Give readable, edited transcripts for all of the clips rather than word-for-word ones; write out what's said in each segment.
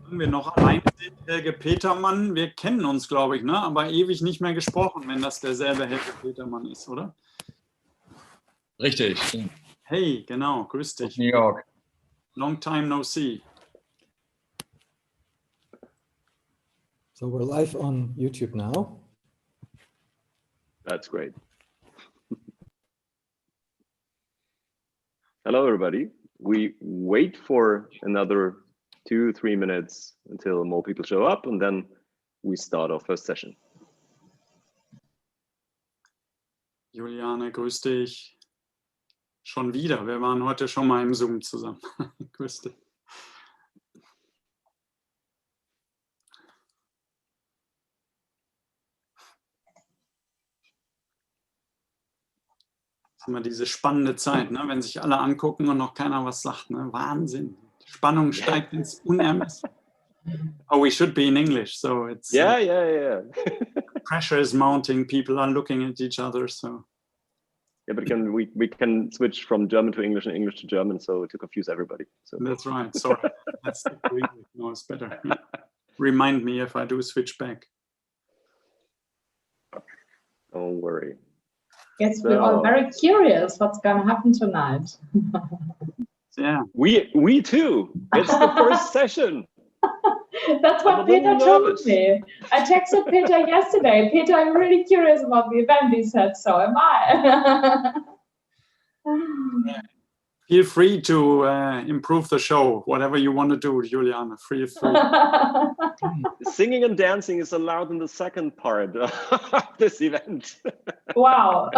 wir noch allein sind, Helge Petermann, wir kennen uns, glaube ich, ne? Aber ewig nicht mehr gesprochen, wenn das derselbe Helge Petermann ist, oder? Richtig. Hey, genau, grüß dich. New York. Long time no see. So we're live on YouTube now. That's great. Hello, everybody. We wait for another 2-3 minutes until more people show up, and then we start our first session. Juliane, grüß dich. Schon wieder. Wir waren heute schon mal im Zoom zusammen. Grüß dich. Das ist immer diese spannende Zeit, ne? Wenn sich alle angucken und noch keiner was sagt. Ne? Wahnsinn. Die Spannung steigt ins Unermessliche. Oh, we should be in English, so it's Yeah. pressure is mounting. People are looking at each other, so. Yeah, but we can switch from German to English and English to German, so to confuse everybody. So. That's right. Sorry. That's no, it's better. Yeah. Remind me if I do switch back. Don't worry. Yes, we're all very curious what's going to happen tonight. Yeah. We too. It's the first session. That's what Peter told me. I texted Peter yesterday. Peter, I'm really curious about the event. He said, so am I. Feel free to improve the show, whatever you want to do, Juliana. Feel free. Singing and dancing is allowed in the second part of this event. Wow.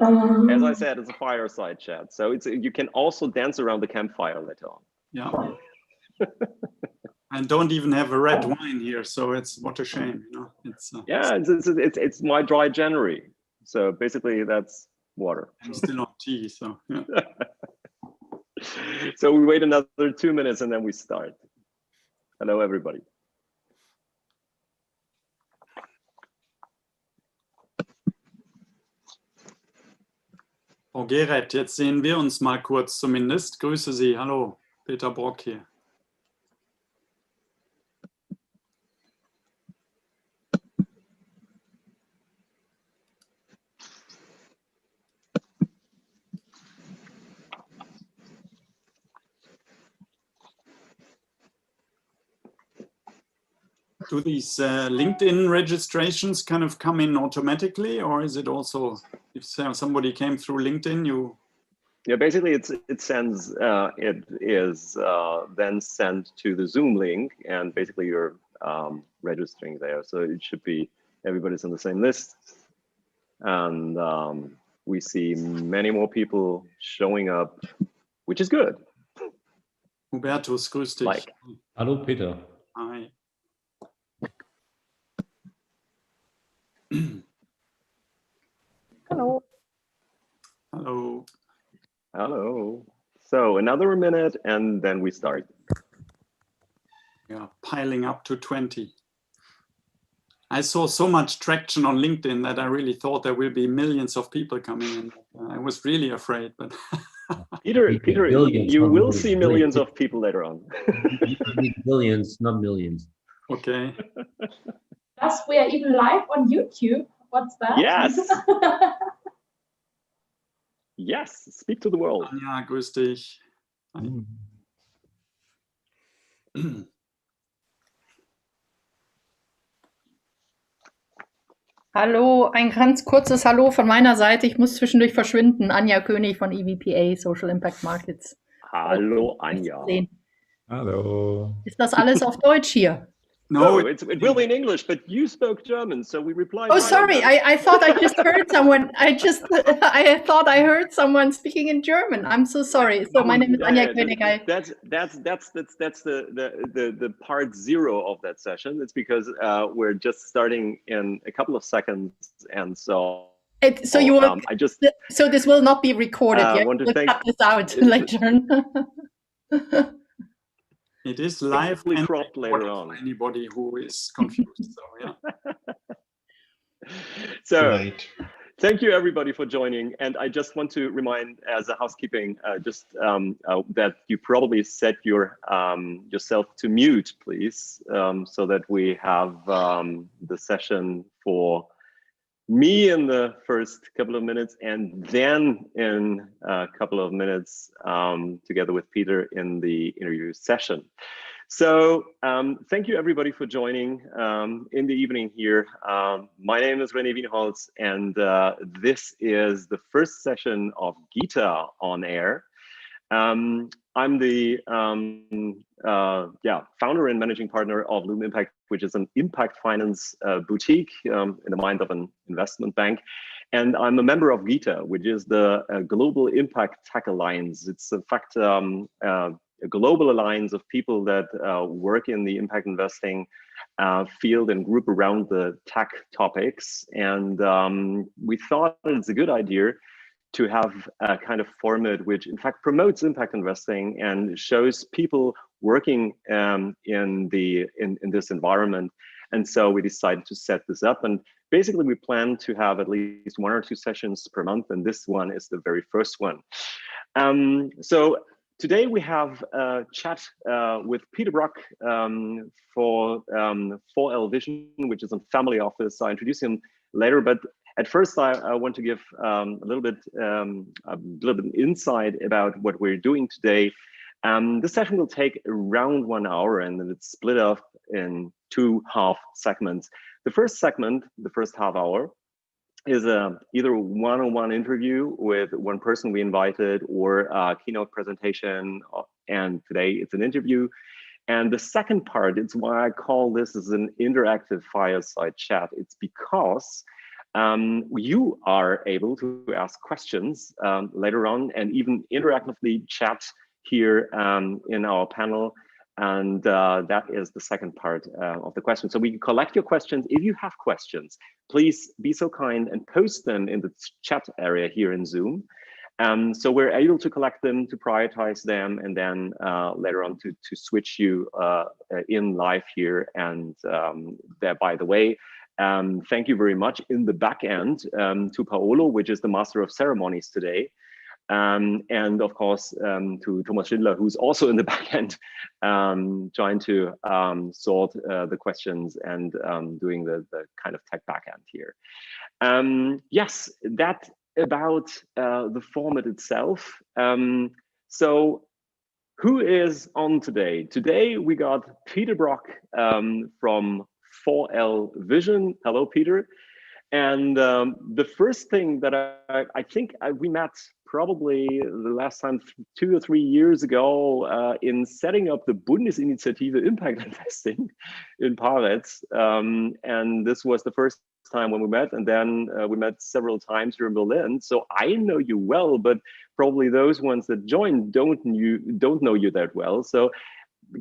As I said, it's a fireside chat, so you can also dance around the campfire later on. Yeah. And don't even have a red wine here, so it's what a shame, you know. It's my dry January, so basically that's water. I'm still on tea, so yeah. So we wait another 2 minutes and then we start. Hello, everybody. Frau Gereth, jetzt sehen wir uns mal kurz zumindest. Grüße Sie. Hallo, Peter Brock hier. Do these LinkedIn registrations kind of come in automatically, or is it also if somebody came through LinkedIn, you? Yeah, basically it sends it is then sent to the Zoom link, and basically you're registering there. So it should be everybody's on the same list, and we see many more people showing up, which is good. Hubertus, grüß dich. Like. Hallo Peter. Hi. Hello. Hello. Hello. So another minute and then we start. Yeah, piling up to 20. I saw so much traction on LinkedIn that I really thought there will be millions of people coming in. I was really afraid, but Peter, you will see millions of people later on. Billions, not millions. Okay. Plus, we are even live on YouTube. What's that? Yes. Yes, speak to the world. Ja, grüß dich. Hallo, ein ganz kurzes Hallo von meiner Seite. Ich muss zwischendurch verschwinden. Anja König von EVPA, Social Impact Markets. Hallo, Anja. Hallo. Ist das alles auf Deutsch hier? No, it will be in English, but you spoke German, so we replied. Oh, sorry. I thought I just heard someone. I thought I heard someone speaking in German. I'm so sorry. So my name is Anja König. That's the part 0 of that session. It's because we're just starting in a couple of seconds, and so. So you will. So this will not be recorded. We'll cut this out later. It is live and cropped later on. For anybody who is confused. So yeah. So thank you everybody for joining. And I just want to remind, as a housekeeping, that you probably set yourself to mute, please, so that we have the session for me in the first couple of minutes, and then in a couple of minutes together with Peter in the interview session. So thank you everybody for joining in the evening here. My name is René Wienholz, and this is the first session of GITA on air. I'm the founder and managing partner of Loom Impact, which is an impact finance boutique in the mind of an investment bank. And I'm a member of GITA, which is the Global Impact Tech Alliance. It's in fact a global alliance of people that work in the impact investing field and group around the tech topics. And we thought it's a good idea to have a kind of format which in fact promotes impact investing and shows people working in this environment. And so we decided to set this up, and basically we plan to have at least 1 or 2 sessions per month, and this one is the very first one. So today we have a chat with Peter Brock for 4L Vision, which is a family office. I'll introduce him later, but at first I want to give a little bit insight about what we're doing today. This session will take around 1 hour, and then it's split up in 2 half segments. The first segment, the first half hour, is either a one-on-one interview with one person we invited, or a keynote presentation, and today it's an interview. And the second part, it's why I call this as an interactive fireside chat. It's because you are able to ask questions later on, and even interactively chat here in our panel. And that is the second part of the question. So we collect your questions. If you have questions, please be so kind and post them in the chat area here in Zoom. So we're able to collect them, to prioritize them, and then later on to switch you in live here. And there, by the way, thank you very much in the back end to Paolo, which is the master of ceremonies today. And of course, to Thomas Schindler, who's also in the back end, trying to sort the questions and doing the kind of tech back end here. Yes, that about the format itself. So who is on today? Today we got Peter Brock from 4L Vision. Hello, Peter. And the first thing that I think we met probably the last time 2 or 3 years ago in setting up the Bundesinitiative Impact Investing in Paretz. And this was the first time when we met, and then we met several times here in Berlin. So I know you well, but probably those ones that joined don't know you that well. So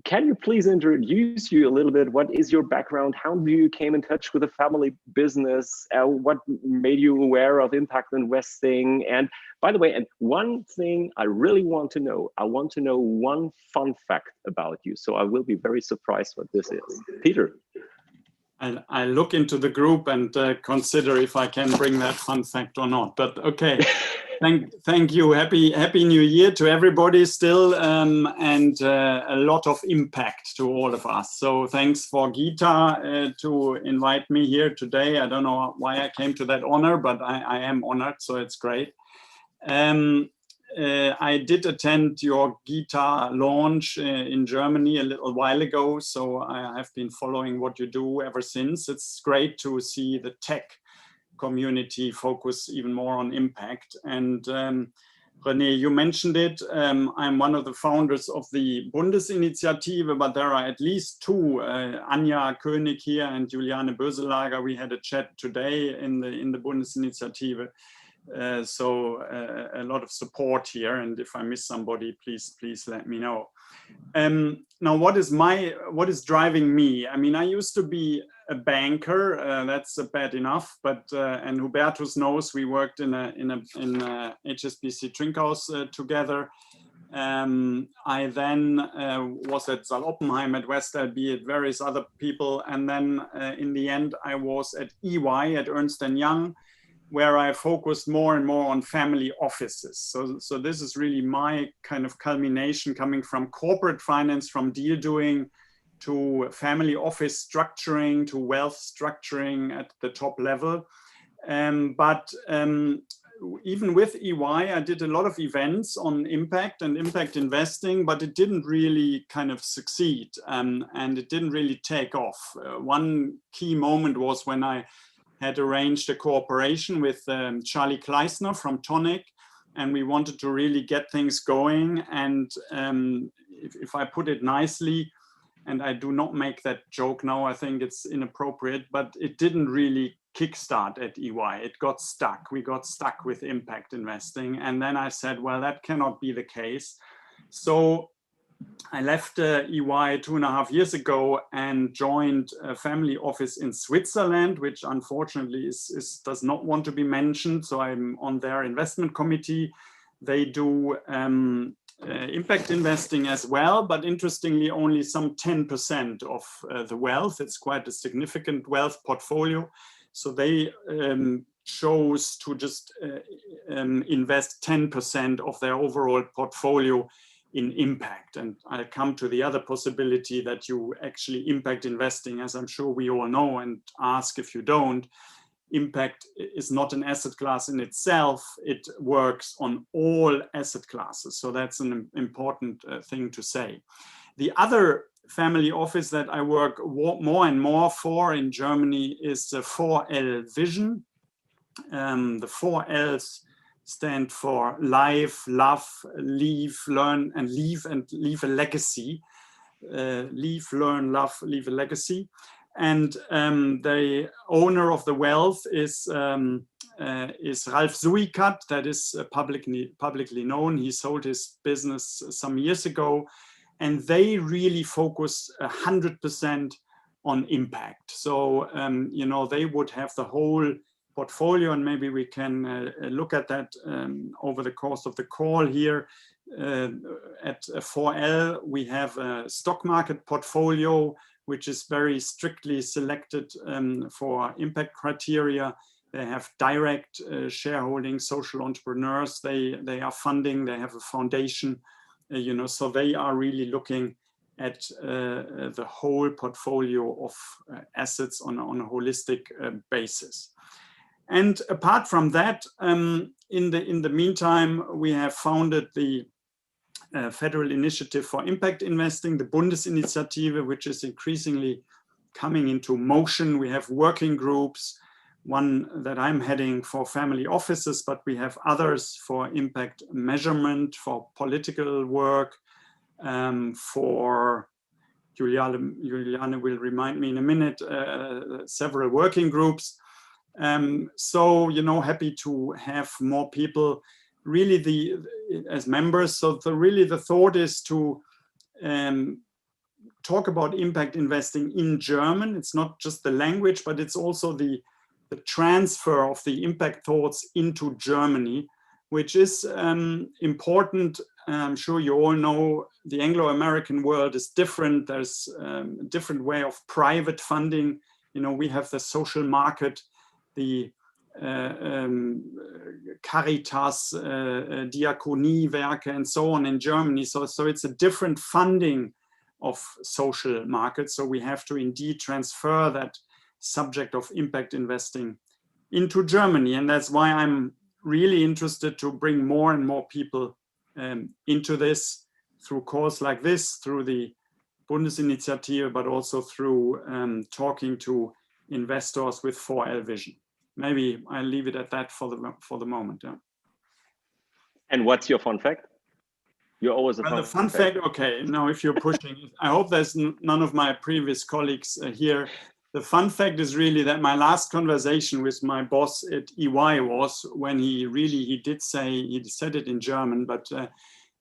can you please introduce you a little bit? What is your background? How you came in touch with a family business? What made you aware of impact investing? And by the way, and one thing I really want to know, I want to know one fun fact about you. So I will be very surprised what this is. Peter. I look into the group and consider if I can bring that fun fact or not, but okay. Thank you. Happy New Year to everybody still, and a lot of impact to all of us. So thanks for GITA to invite me here today. I don't know why I came to that honor, but I am honored, so it's great. I did attend your GITA launch in Germany a little while ago, so I have been following what you do ever since. It's great to see the tech community focus even more on impact. And René, you mentioned it. I'm one of the founders of the Bundesinitiative, but there are at least 2, Anja König here and Juliane Böselager. We had a chat today in the Bundesinitiative. So a lot of support here, and if I miss somebody, please let me know. Now, what is driving me? I mean, I used to be a banker. That's bad enough, but and Hubertus knows we worked in a HSBC Trinkhaus together. I then was at Saal Oppenheim, at West LB, at various other people, and then in the end I was at EY, at Ernst & Young. where I focused more and more on family offices. So this is really my kind of culmination, coming from corporate finance, from deal doing, to family office structuring, to wealth structuring at the top level. But even with EY, I did a lot of events on impact and impact investing, but it didn't really kind of succeed, and it didn't really take off. One key moment was when I had arranged a cooperation with Charlie Kleisner from Tonic, and we wanted to really get things going. And if I put it nicely, and I do not make that joke now, I think it's inappropriate, but it didn't really kickstart at EY. It got stuck. We got stuck with impact investing. And then I said, well, that cannot be the case. So I left EY 2.5 years ago and joined a family office in Switzerland, which unfortunately does not want to be mentioned. So I'm on their investment committee. They do impact investing as well, but interestingly, only some 10% of the wealth. It's quite a significant wealth portfolio. So they chose to just invest 10% of their overall portfolio in impact. And I'll come to the other possibility that you actually impact investing, as I'm sure we all know, and ask if you don't. Impact is not an asset class in itself. It works on all asset classes. So that's an important thing to say. The other family office that I work more and more for in Germany is the 4L Vision. The 4 L's stand for live, love, leave, learn, and leave a legacy. Leave, learn, love, leave a legacy. And the owner of the wealth is Ralf Suikat, that is publicly known. He sold his business some years ago, and they really focus 100% on impact. So, you know, they would have the whole portfolio, and maybe we can look at that over the course of the call here. At 4L, we have a stock market portfolio, which is very strictly selected for impact criteria. They have direct shareholding, social entrepreneurs. They are funding. They have a foundation, you know. So they are really looking at the whole portfolio of assets on a holistic basis. And apart from that, in the meantime, we have founded the Federal Initiative for Impact Investing, the Bundesinitiative, which is increasingly coming into motion. We have working groups, one that I'm heading for family offices, but we have others for impact measurement, for political work, for Juliane will remind me in a minute, several working groups. So, you know, happy to have more people really as members. So really the thought is to talk about impact investing in German. It's not just the language, but it's also the transfer of the impact thoughts into Germany, which is important. I'm sure you all know the Anglo-American world is different. There's a different way of private funding. You know, we have the social market, the Caritas, Diakoniewerke, and so on in Germany. So it's a different funding of social markets. So we have to indeed transfer that subject of impact investing into Germany. And that's why I'm really interested to bring more and more people into this through calls like this, through the Bundesinitiative, but also through talking to investors with 4L Vision. Maybe I'll leave it at that for the moment. Yeah. And what's your fun fact? You're always a fun fact. Okay, now if you're pushing, I hope there's none of my previous colleagues here. The fun fact is really that my last conversation with my boss at EY was when he did say, he said it in German, but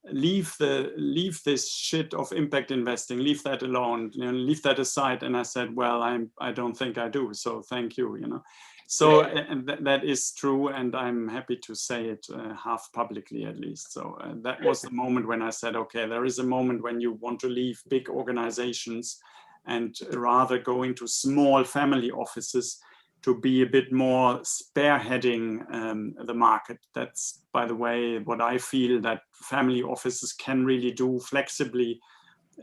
leave this shit of impact investing, leave that alone, you know, leave that aside. And I said, well, I don't think I do. So thank you, you know. So and that is true, and I'm happy to say it half publicly at least. So that was the moment when I said, okay, there is a moment when you want to leave big organizations and rather go into small family offices to be a bit more spearheading the market. That's, by the way, what I feel that family offices can really do flexibly,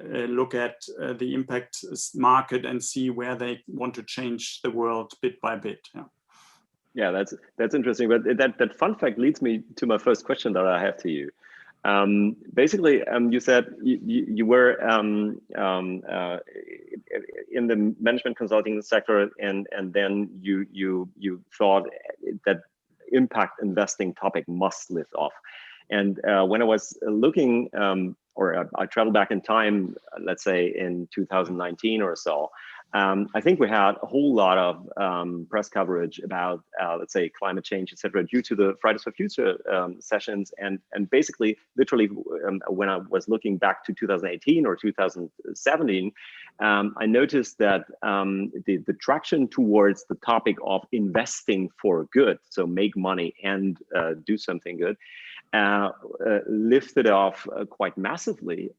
look at the impact market and see where they want to change the world bit by bit. Yeah, that's interesting. But that fun fact leads me to my first question that I have to you. Basically, you said you were in the management consulting sector, and then you thought that impact investing topic must lift off. And when I was looking, or I traveled back in time, let's say in 2019 or so, I think we had a whole lot of press coverage about, let's say, climate change, etc., due to the Fridays for Future sessions. And basically, literally, when I was looking back to 2018 or 2017, I noticed that the traction towards the topic of investing for good, so make money and do something good, lifted off quite massively.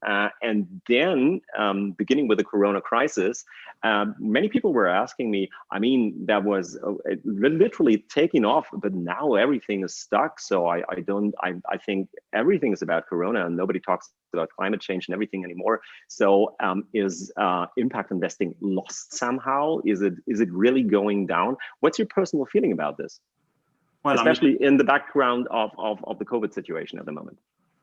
And then beginning with the Corona crisis, many people were asking me, I mean, that was literally taking off, but now everything is stuck. So I think everything is about Corona and nobody talks about climate change and everything anymore. So is impact investing lost somehow? Is it really going down? What's your personal feeling about this? Well, especially in the background of the COVID situation at the moment.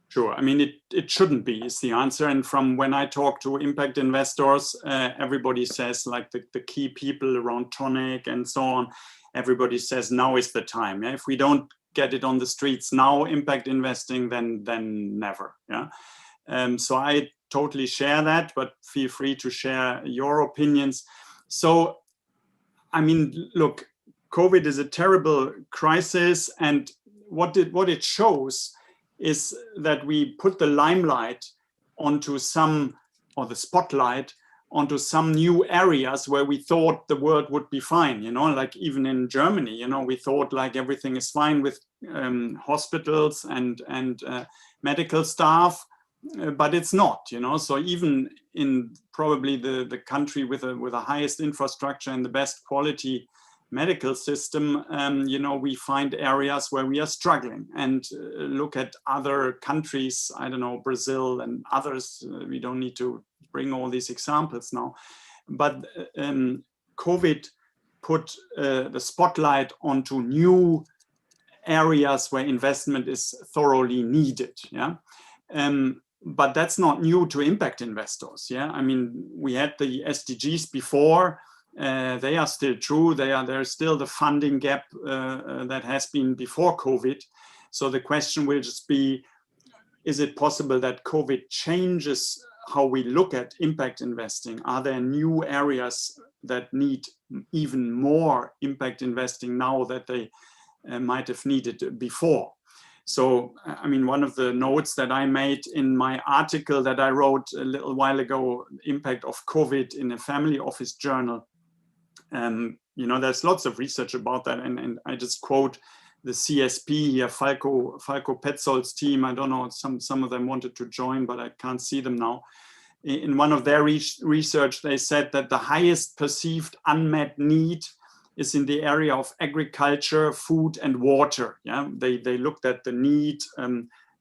Sure. I mean, it shouldn't be is the answer. And from when I talk to impact investors, everybody says, like the key people around tonic and so on, everybody says now is the time. Yeah? If we don't get it on the streets now, impact investing, then never. Yeah. So I totally share that, but feel free to share your opinions. So, I mean, look, COVID is a terrible crisis, and what it shows is that we put the limelight onto some, or the spotlight onto some new areas where we thought the world would be fine, you know, like even in Germany, you know, we thought like everything is fine with hospitals and medical staff, but it's not, you know. So even in probably the country with the highest infrastructure and the best quality medical system, you know, we find areas where we are struggling. And look at other countries, I don't know, Brazil and others, we don't need to bring all these examples now. But COVID put the spotlight onto new areas where investment is thoroughly needed. Yeah. But that's not new to impact investors. Yeah. I mean, we had the SDGs before. They are still true. There's still the funding gap that has been before COVID. So the question will just be, is it possible that COVID changes how we look at impact investing? Are there new areas that need even more impact investing now that they might have needed before? So, I mean, one of the notes that I made in my article that I wrote a little while ago, Impact of COVID in a Family Office Journal, you know, there's lots of research about that, and I just quote the CSP here, Falco Petzold's team. I don't know, some of them wanted to join, but I can't see them now. In one of their research, they said that the highest perceived unmet need is in the area of agriculture, food, and water. Yeah, they looked at the need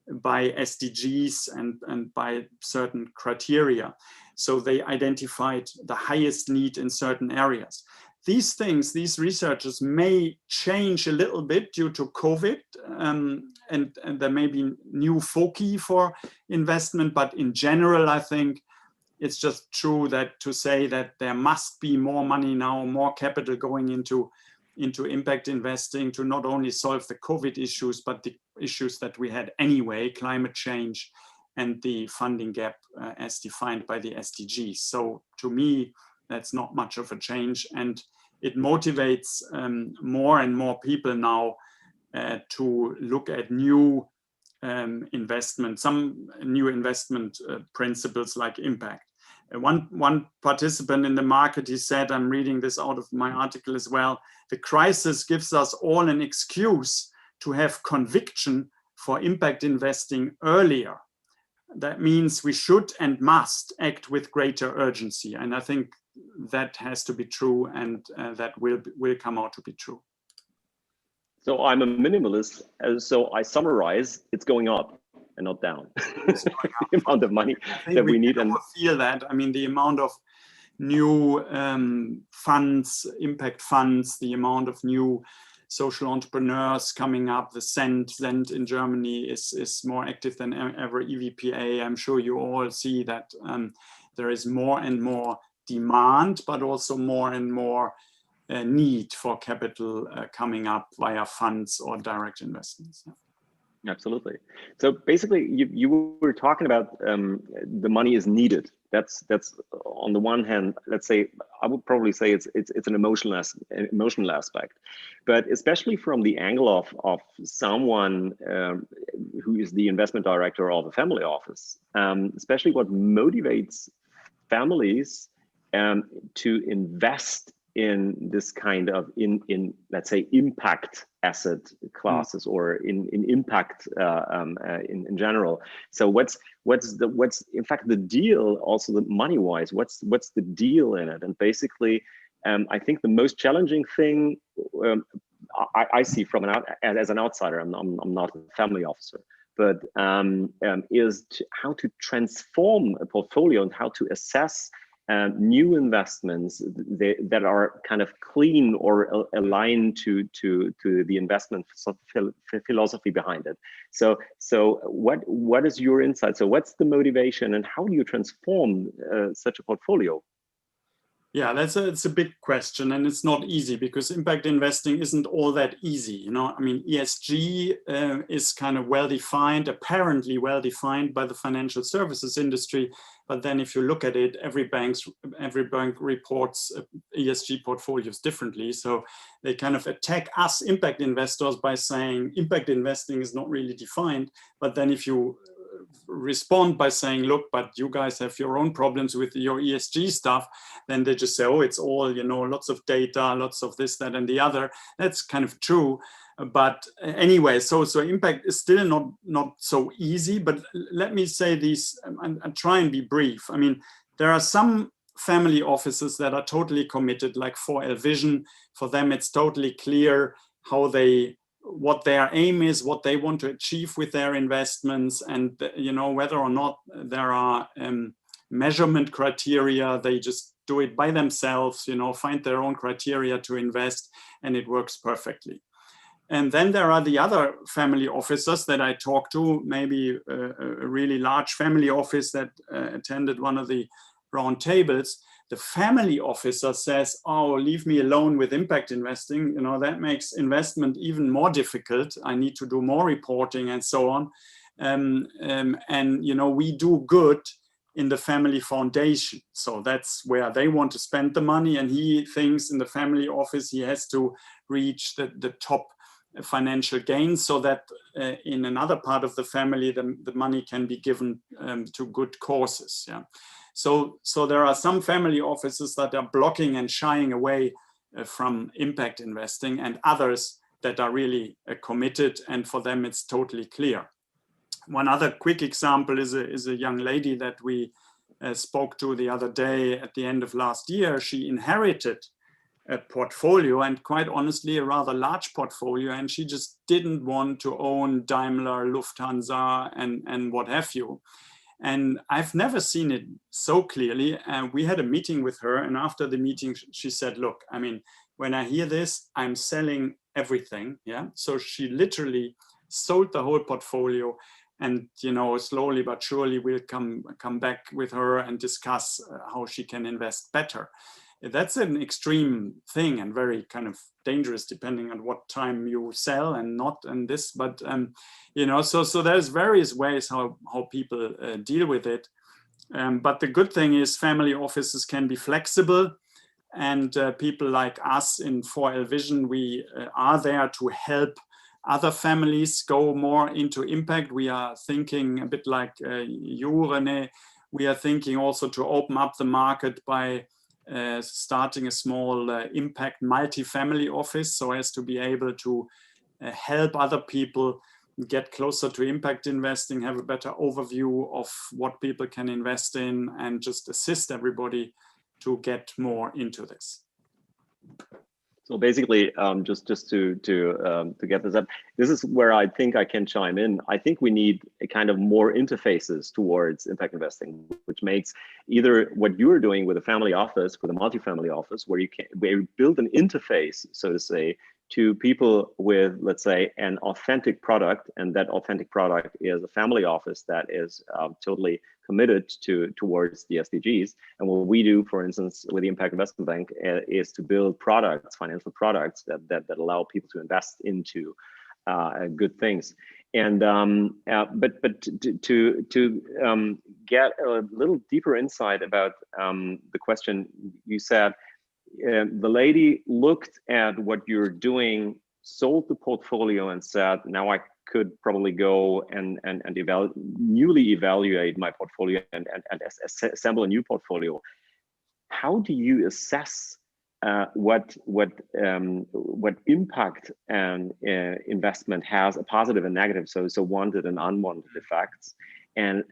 by SDGs and by certain criteria. So they identified the highest need in certain areas. These things, these researchers may change a little bit due to COVID, and there may be new foci for investment, but in general, I think it's just true that to say that there must be more money now, more capital going into impact investing to not only solve the COVID issues, but the issues that we had anyway, climate change and the funding gap as defined by the SDGs. So to me, that's not much of a change, and it motivates more and more people now to look at new investment, some new investment principles like impact. One participant in the market, he said, I'm reading this out of my article as well, the crisis gives us all an excuse to have conviction for impact investing earlier. That means we should and must act with greater urgency. And I think that has to be true, and that will come out to be true. So I'm a minimalist, so I summarize, it's going up and not down. The amount of money that we need. And feel that. I mean, the amount of new funds, impact funds, the amount of new social entrepreneurs coming up, the Cent in Germany is more active than ever, EVPA. I'm sure you all see that there is more and more demand, but also more and more need for capital coming up via funds or direct investments. Absolutely. So basically, you were talking about the money is needed. That's on the one hand, let's say, I would probably say it's an emotional aspect, but especially from the angle of someone who is the investment director of a family office, especially what motivates families to invest in this kind of in let's say impact asset classes or in impact in general. So what's in fact the deal, also the money wise, what's the deal in it? And basically I think the most challenging thing I see from as an outsider, I'm not a family officer, but is how to transform a portfolio and how to assess new investments that are kind of clean or aligned to the investment philosophy behind it. So what is your insight? So what's the motivation, and how do you transform such a portfolio? Yeah, it's a big question, and it's not easy because impact investing isn't all that easy. You know, I mean, ESG is kind of well-defined, apparently well-defined by the financial services industry. But then if you look at it, every bank reports ESG portfolios differently. So they kind of attack us impact investors by saying impact investing is not really defined. But then if you respond by saying, look, but you guys have your own problems with your ESG stuff, then they just say, oh, it's all, you know, lots of data, lots of this, that, and the other. That's kind of true. But anyway, so impact is still not so easy. But let me say these and try and be brief. I mean, there are some family offices that are totally committed, like 4L Vision. For them, it's totally clear what their aim is, what they want to achieve with their investments, and you know, whether or not there are measurement criteria, they just do it by themselves, you know, find their own criteria to invest, and it works perfectly. And then there are the other family offices that I talked to, maybe a really large family office that attended one of the round tables. The family officer says, oh, leave me alone with impact investing. You know, that makes investment even more difficult. I need to do more reporting and so on. And, you know, we do good in the family foundation. So that's where they want to spend the money. And he thinks in the family office, he has to reach the top financial gains so that in another part of the family, the money can be given to good causes. Yeah. So there are some family offices that are blocking and shying away from impact investing, and others that are really committed, and for them it's totally clear. One other quick example is a young lady that we spoke to the other day at the end of last year. She inherited a portfolio, and quite honestly, a rather large portfolio, and she just didn't want to own Daimler, Lufthansa, and what have you. And I've never seen it so clearly. We had a meeting with her, and after the meeting, she said, look, I mean, when I hear this, I'm selling everything. Yeah. So she literally sold the whole portfolio, and, you know, slowly but surely we'll come back with her and discuss how she can invest better. That's an extreme thing and very kind of dangerous depending on what time you sell and not and this, but you know, so there's various ways how people deal with it. But the good thing is family offices can be flexible, and people like us in 4L Vision, we are there to help other families go more into impact. We are thinking a bit like you, René. We are thinking also to open up the market by starting a small impact multi-family office, so as to be able to help other people get closer to impact investing, have a better overview of what people can invest in, and just assist everybody to get more into this. So basically, just to get this up, this is where I think I can chime in. I think we need a kind of more interfaces towards impact investing, which makes either what you're doing with a family office, with a multifamily office, where you build an interface, so to say, to people with, let's say, an authentic product, and that authentic product is a family office that is totally committed towards the SDGs. And what we do, for instance, with the Impact Investment Bank, is to build products, financial products that allow people to invest into good things. And but to get a little deeper insight about the question you said, the lady looked at what you're doing, sold the portfolio, and said, now I could probably go and newly evaluate my portfolio and assemble a new portfolio. How do you assess what impact an investment has, a positive and negative, so wanted and unwanted effects, and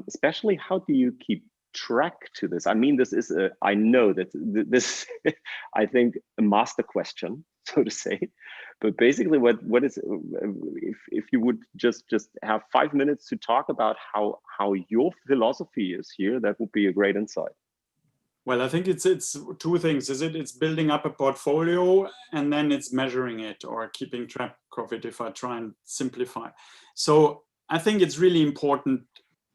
especially how do you keep track to this? I mean, this is I know that this I think a master question, so to say, but basically what is, if you would just have 5 minutes to talk about how your philosophy is here, that would be a great insight. Well, I think it's two things. It's building up a portfolio, and then it's measuring it or keeping track of it, if I try and simplify. So I think it's really important.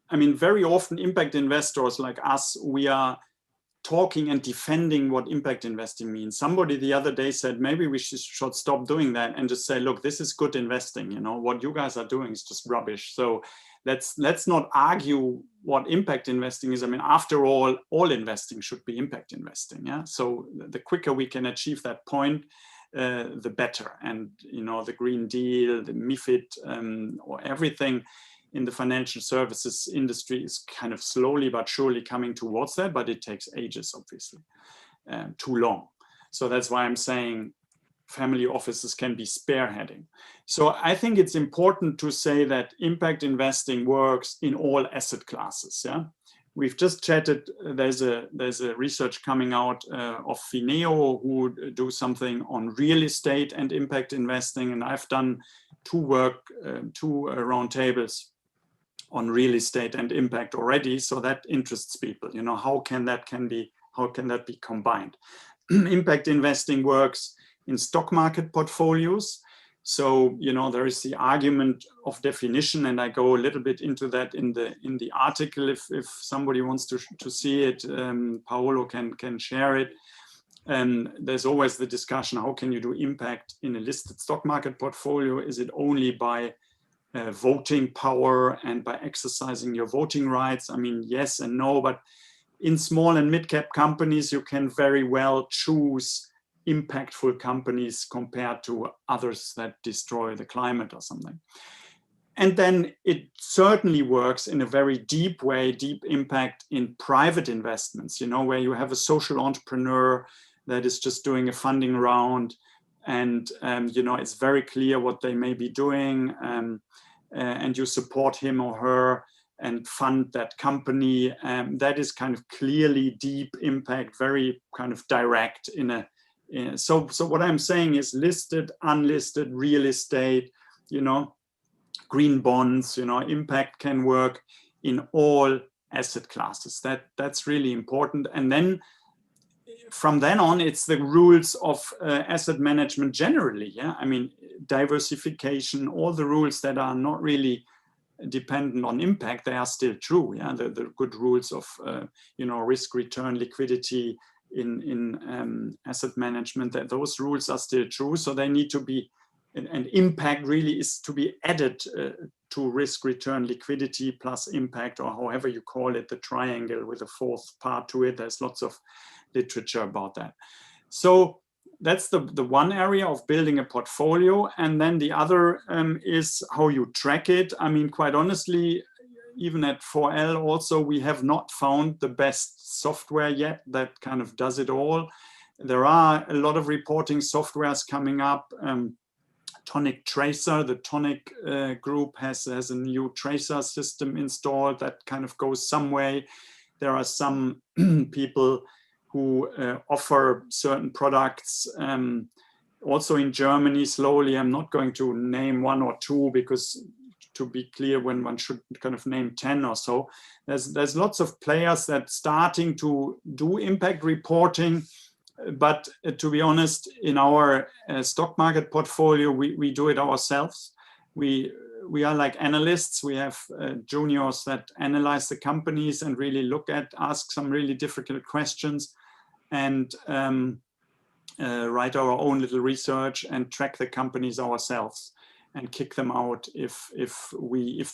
I mean, very often impact investors like us, we are talking and defending what impact investing means. Somebody the other day said, maybe we should stop doing that and just say, look, this is good investing. You know, what you guys are doing is just rubbish. So let's not argue what impact investing is. I mean, after all investing should be impact investing. Yeah. So the quicker we can achieve that point, the better. And, you know, the Green Deal, the MiFID, or everything in the financial services industry is kind of slowly but surely coming towards that, but it takes ages, obviously, too long. So that's why I'm saying family offices can be spearheading. So I think it's important to say that impact investing works in all asset classes. Yeah, we've just chatted. There's a research coming out of Fineo who do something on real estate and impact investing, and I've done two roundtables on real estate and impact already. So that interests people. You know, how can that be combined? Impact investing works in stock market portfolios. So, you know, there is the argument of definition, and I go a little bit into that in the article if somebody wants to see it. Paolo can share it. There's always the discussion, how can you do impact in a listed stock market portfolio? Is it only by voting power and by exercising your voting rights? I mean, yes and no, but in small and mid-cap companies, you can very well choose impactful companies compared to others that destroy the climate or something. And then it certainly works in a very deep way, deep impact in private investments, you know, where you have a social entrepreneur that is just doing a funding round, and you know, it's very clear what they may be doing, and you support him or her and fund that company. That is kind of clearly deep impact, very kind of direct in a. So what I'm saying is listed, unlisted, real estate, you know, green bonds, you know, impact can work in all asset classes. That's really important. And then from then on, it's the rules of asset management generally. Yeah, I mean, diversification, all the rules that are not really dependent on impact, they are still true. Yeah, the good rules of you know, risk, return, liquidity in asset management, that those rules are still true. So they need to be, and impact really is to be added to risk, return, liquidity plus impact, or however you call it, the triangle with a fourth part to it. There's lots of literature about that. So that's the one area of building a portfolio. And then the other is how you track it. I mean, quite honestly, even at 4L also, we have not found the best software yet that kind of does it all. There are a lot of reporting softwares coming up. Tonic Tracer, the Tonic group has a new tracer system installed that kind of goes some way. There are some people who offer certain products. Also in Germany, slowly, I'm not going to name one or two, because to be clear, when one should kind of name 10 or so, there's lots of players that starting to do impact reporting. But to be honest, in our stock market portfolio, we do it ourselves. We are like analysts. We have juniors that analyze the companies and really ask some really difficult questions, and write our own little research and track the companies ourselves and kick them out if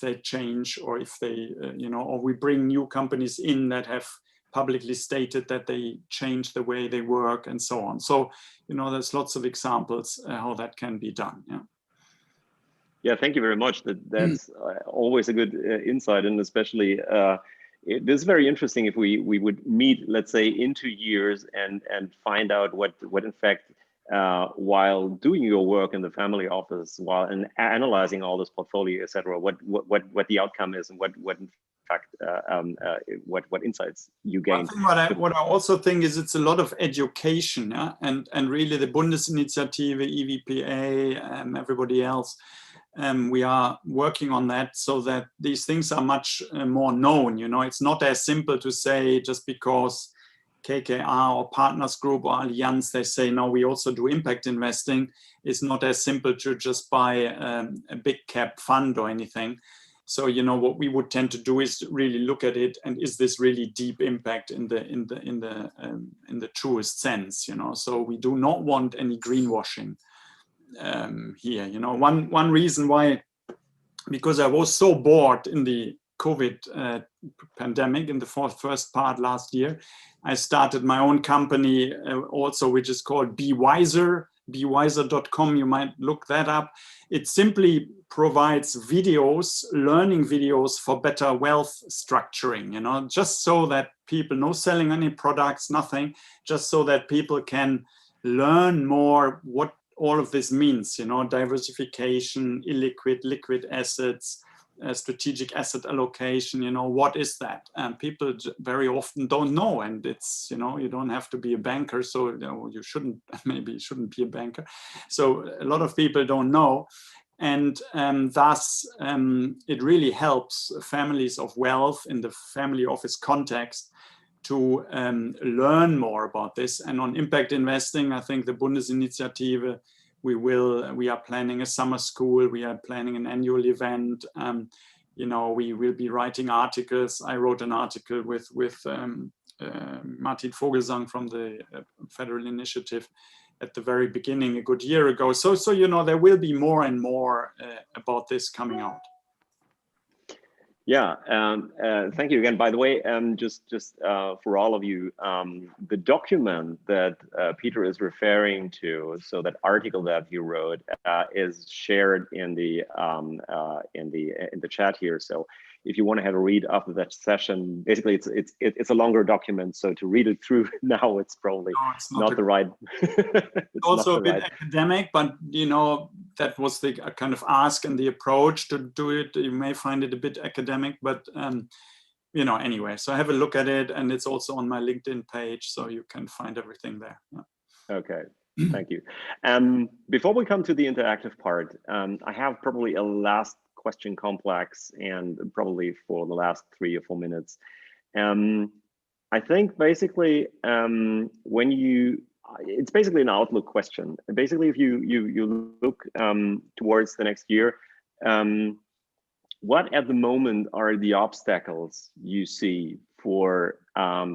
they change, or if they or we bring new companies in that have publicly stated that they change the way they work and so on. So there's lots of examples how that can be done. Yeah, thank you very much. That's always a good insight, and especially it is very interesting if we would meet, let's say, in 2 years and find out what in fact, while doing your work in the family office, while analyzing all this portfolio, etc., what the outcome is, and what in fact what insights you gain. What I also think is it's a lot of education, and really the Bundesinitiative, EVPA, everybody else. We are working on that so that these things are much more known. It's not as simple to say just because KKR or Partners Group or Allianz, they say, no, we also do impact investing. It's not as simple to just buy a big cap fund or anything. So, what we would tend to do is really look at it, and is this really deep impact in the truest sense? So we do not want any greenwashing here. One reason why, because I was so bored in the COVID pandemic in the first part last year, I started my own company also, which is called Be Wiser, bewiser.com. You might look that up. It simply provides videos, learning videos for better wealth structuring, just so that people, no selling any products, nothing, just so that people can learn more what all of this means, diversification, illiquid, liquid assets, strategic asset allocation, what is that? And people very often don't know, and it's, you don't have to be a banker, so you shouldn't be a banker. So a lot of people don't know, and thus it really helps families of wealth in the family office context to learn more about this. And on impact investing, I think the Bundesinitiative, we are planning a summer school, we are planning an annual event. We will be writing articles. I wrote an article with Martin Vogelsang from the Federal Initiative at the very beginning, a good year ago. So there will be more and more about this coming out. Yeah, thank you again. By the way, just for all of you, the document that Peter is referring to, so that article that you wrote, is shared in the chat here. So if you want to have a read after that session, basically it's a longer document. So to read it through now, it's probably not the right. It's also a bit academic, but that was the kind of ask and the approach to do it. You may find it a bit academic, but anyway, so have a look at it, and it's also on my LinkedIn page, so you can find everything there. Yeah. Okay, thank you. Before we come to the interactive part, I have probably a last question complex, and probably for the last 3 or 4 minutes. I think basically it's basically an outlook question. Basically, if you look towards the next year, what at the moment are the obstacles you see for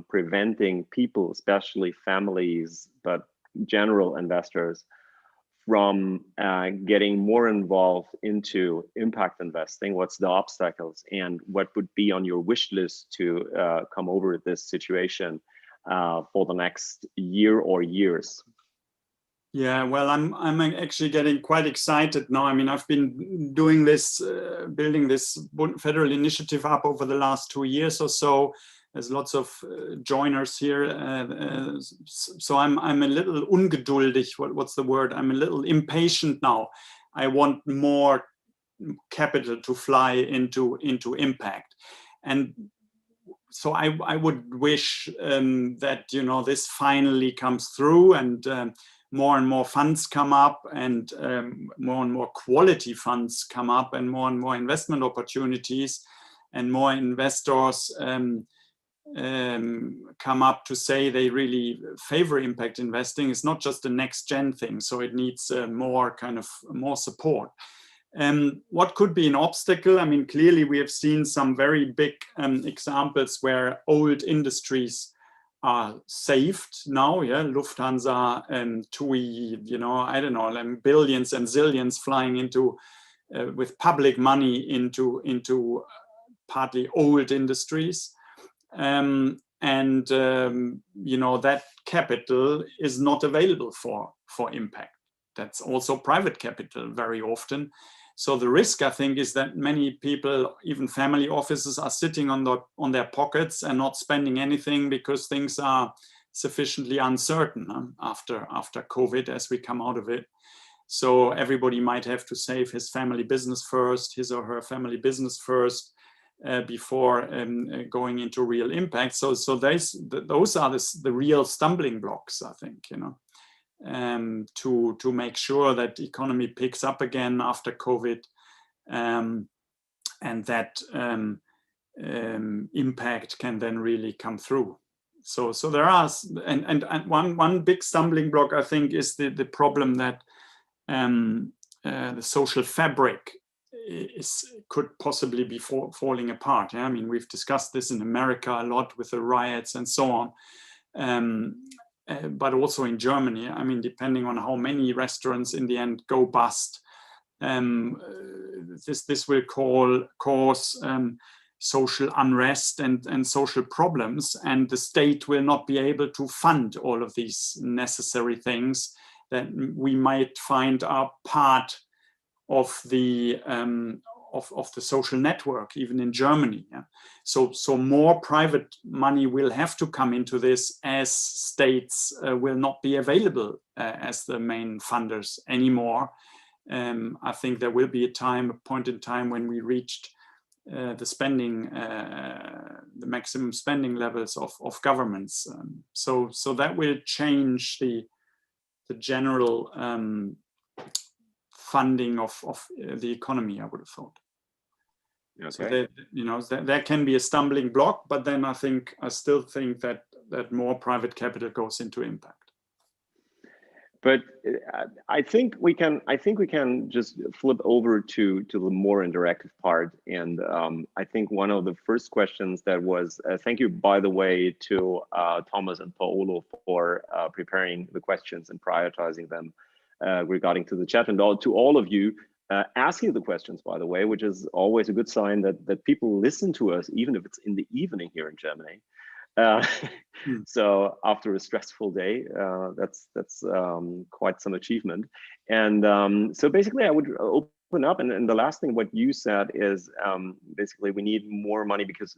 preventing people, especially families, but general investors, from getting more involved into impact investing? What's the obstacles, and what would be on your wish list to come over this situation for the next year or years? Yeah, well, I'm actually getting quite excited now. I mean, I've been doing this, building this federal initiative up over the last 2 years or so. There's lots of joiners here, so I'm a little ungeduldig. What's the word? I'm a little impatient now. I want more capital to fly into impact, and so I would wish that, you know, this finally comes through, and more funds come up, and more quality funds come up, and more investment opportunities, and more investors come up to say they really favor impact investing. It's not just a next gen thing, so it needs more support. What could be an obstacle? I mean, clearly we have seen some very big examples where old industries are saved now. Yeah, Lufthansa and TUI, you know, I don't know, billions and zillions flying into with public money into partly old industries. You know, that capital is not available for impact. That's also private capital very often. So the risk, I think, is that many people, even family offices, are sitting on their pockets and not spending anything because things are sufficiently uncertain after COVID as we come out of it. So everybody might have to save his family business first, his or her family business first, before going into real impact. So those are the real stumbling blocks, I think, you know. To make sure that the economy picks up again after COVID, and that impact can then really come through. So there are, and one big stumbling block, I think, is the problem that the social fabric could possibly be falling apart. Yeah? I mean, we've discussed this in America a lot with the riots and so on. But also in Germany, I mean, depending on how many restaurants in the end go bust, this will cause social unrest and social problems, and the state will not be able to fund all of these necessary things that we might find are part of the social network, even in Germany. Yeah? So more private money will have to come into this, as states will not be available as the main funders anymore. I think there will be a point in time when we reached the maximum spending levels of governments. So that will change the general funding of the economy, I would have thought. Okay. So you know, there can be a stumbling block, but then I still think that more private capital goes into impact. But I think we can just flip over to the more interactive part. And I think one of the first questions that was, thank you, by the way, to Thomas and Paolo for preparing the questions and prioritizing them regarding to the chat, and to all of you asking the questions, by the way, which is always a good sign that people listen to us, even if it's in the evening here in Germany. So after a stressful day, that's quite some achievement. And so basically I would open up, and the last thing what you said is basically we need more money because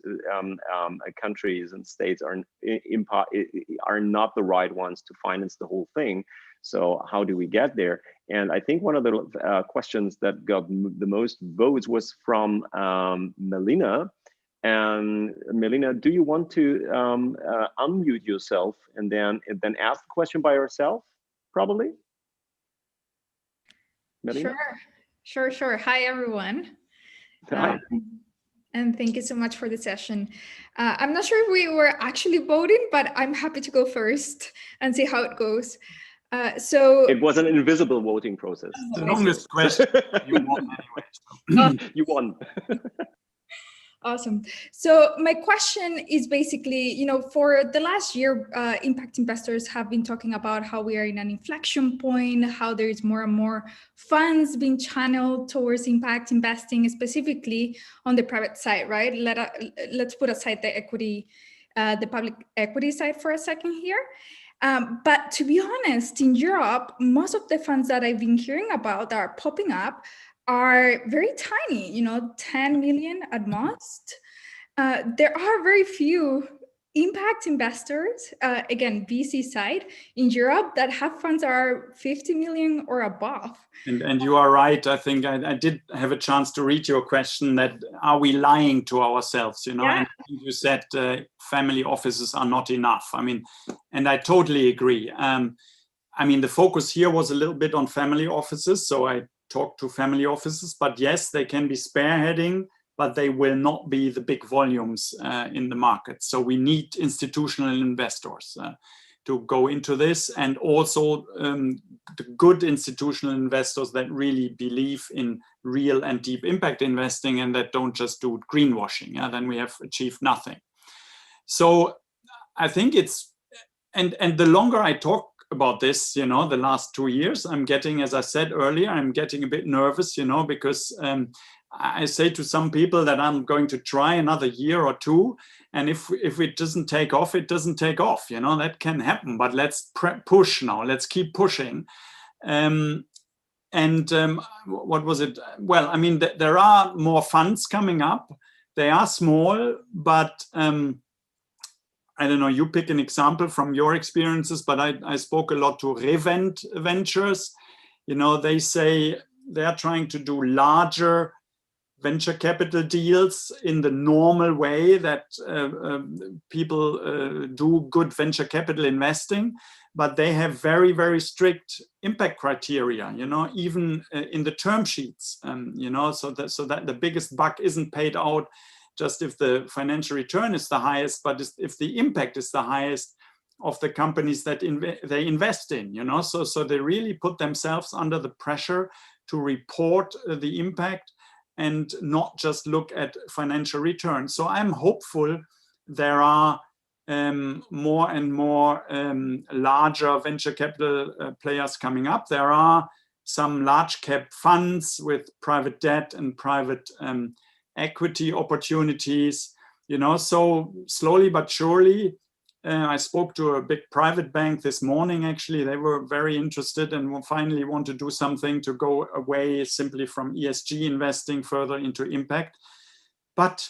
countries and states are not the right ones to finance the whole thing. So how do we get there? And I think one of the questions that got the most votes was from Melina. And Melina, do you want to unmute yourself and then ask the question by yourself, probably? Melina? Sure. Hi, everyone. Hi. And thank you so much for the session. I'm not sure if we were actually voting, but I'm happy to go first and see how it goes. So it was an invisible voting process. The longest question. You won anyway. You won. Awesome. So my question is basically, you know, for the last year, impact investors have been talking about how we are in an inflection point, how there is more and more funds being channeled towards impact investing, specifically on the private side, right? Let's put aside the equity, the public equity side for a second here. But to be honest, in Europe, most of the funds that I've been hearing about that are popping up are very tiny, you know, 10 million at most. There are very few impact investors, again, VC side in Europe that have funds are 50 million or above. And you are right. I think I did have a chance to read your question that are we lying to ourselves, you know? Yeah. And you said family offices are not enough. I mean, and I totally agree. I mean, the focus here was a little bit on family offices. So I talked to family offices, but yes, they can be spearheading, but they will not be the big volumes in the market. So we need institutional investors to go into this, and also the good institutional investors that really believe in real and deep impact investing and that don't just do greenwashing. Then we have achieved nothing. So I think it's, and the longer I talk about this, you know, the last 2 years, I'm getting, as I said earlier, I'm getting a bit nervous, you know, because I say to some people that I'm going to try another year or two, and if it doesn't take off, it doesn't take off, you know, that can happen, but let's push now, let's keep pushing. What was it? Well, I mean, there are more funds coming up. They are small, but I don't know, you pick an example from your experiences, but I spoke a lot to Revent Ventures. You know, they say they're trying to do larger venture capital deals in the normal way that people do good venture capital investing, but they have very, very strict impact criteria, you know, even in the term sheets, you know, so that the biggest buck isn't paid out just if the financial return is the highest, but if the impact is the highest of the companies that they invest in, you know, so they really put themselves under the pressure to report the impact and not just look at financial returns. So I'm hopeful there are more and more larger venture capital players coming up. There are some large cap funds with private debt and private equity opportunities, you know, so slowly but surely. I spoke to a big private bank this morning, actually. They were very interested and will finally want to do something to go away simply from ESG investing further into impact. But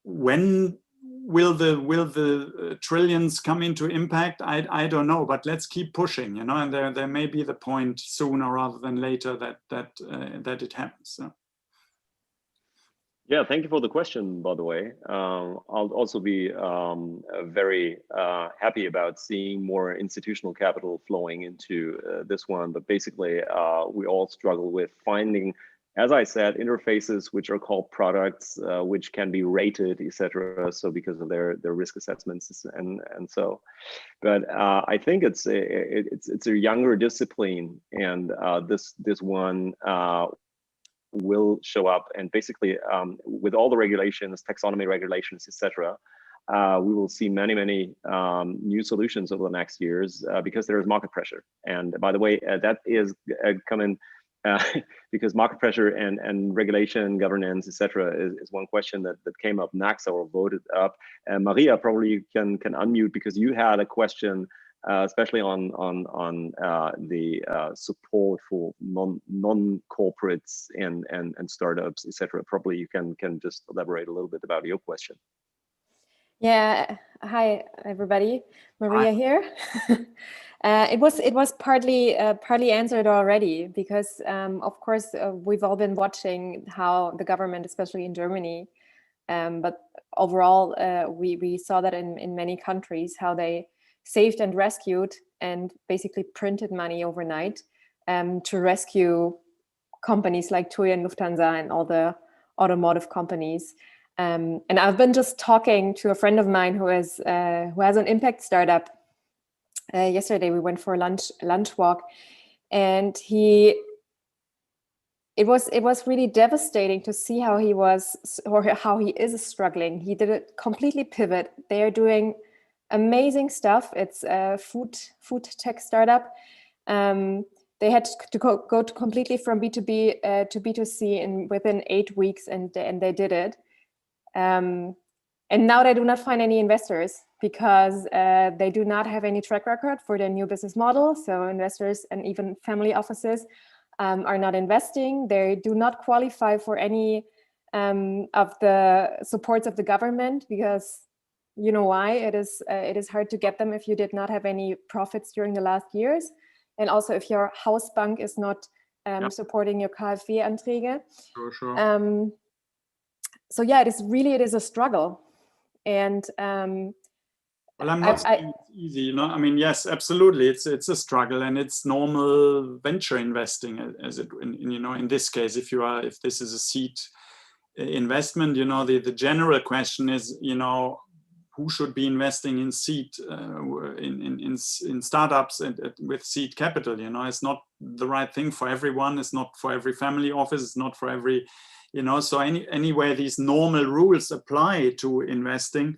when will the trillions come into impact? I don't know, but let's keep pushing, you know, and there may be the point sooner rather than later that it happens. So. Yeah, thank you for the question, by the way. I'll also be very happy about seeing more institutional capital flowing into this one. But basically, we all struggle with finding, as I said, interfaces which are called products, which can be rated, etc. So because of their risk assessments and so. But I think it's a younger discipline, and this one will show up, and basically with all the regulations, taxonomy regulations, etc., we will see many new solutions over the next years because there is market pressure. And by the way, that is coming because market pressure and regulation, governance, etc., is one question that came up next or voted up. And Maria, probably you can unmute because you had a question. Especially on the support for non-corporates and startups, etc. Probably you can just elaborate a little bit about your question. Yeah. Hi, everybody. Maria here. It was partly answered already because of course we've all been watching how the government, especially in Germany, but overall we saw that in many countries how they saved and rescued and basically printed money overnight to rescue companies like TUI and Lufthansa and all the automotive companies. And I've been just talking to a friend of mine who has an impact startup. Yesterday we went for a lunch walk, and it was really devastating to see how he is struggling. He did a completely pivot. They are doing amazing stuff. It's a food tech startup. They had to go to completely from B2B to B2C within 8 weeks, and they did it. And now they do not find any investors because they do not have any track record for their new business model. So investors and even family offices are not investing. They do not qualify for any of the supports of the government because You know why? It is hard to get them if you did not have any profits during the last years, and also if your Hausbank is not supporting your KfW-Anträge. Sure. So yeah, it is a struggle, and well, I'm not saying it's easy, you know. I mean, yes, absolutely, it's a struggle, and it's normal venture investing, as it you know, in this case, if this is a seed investment, you know, the general question is, you know, who should be investing in seed in startups and with seed capital? You know, it's not the right thing for everyone. It's not for every family office. It's not for every, you know. So anyway, these normal rules apply to investing.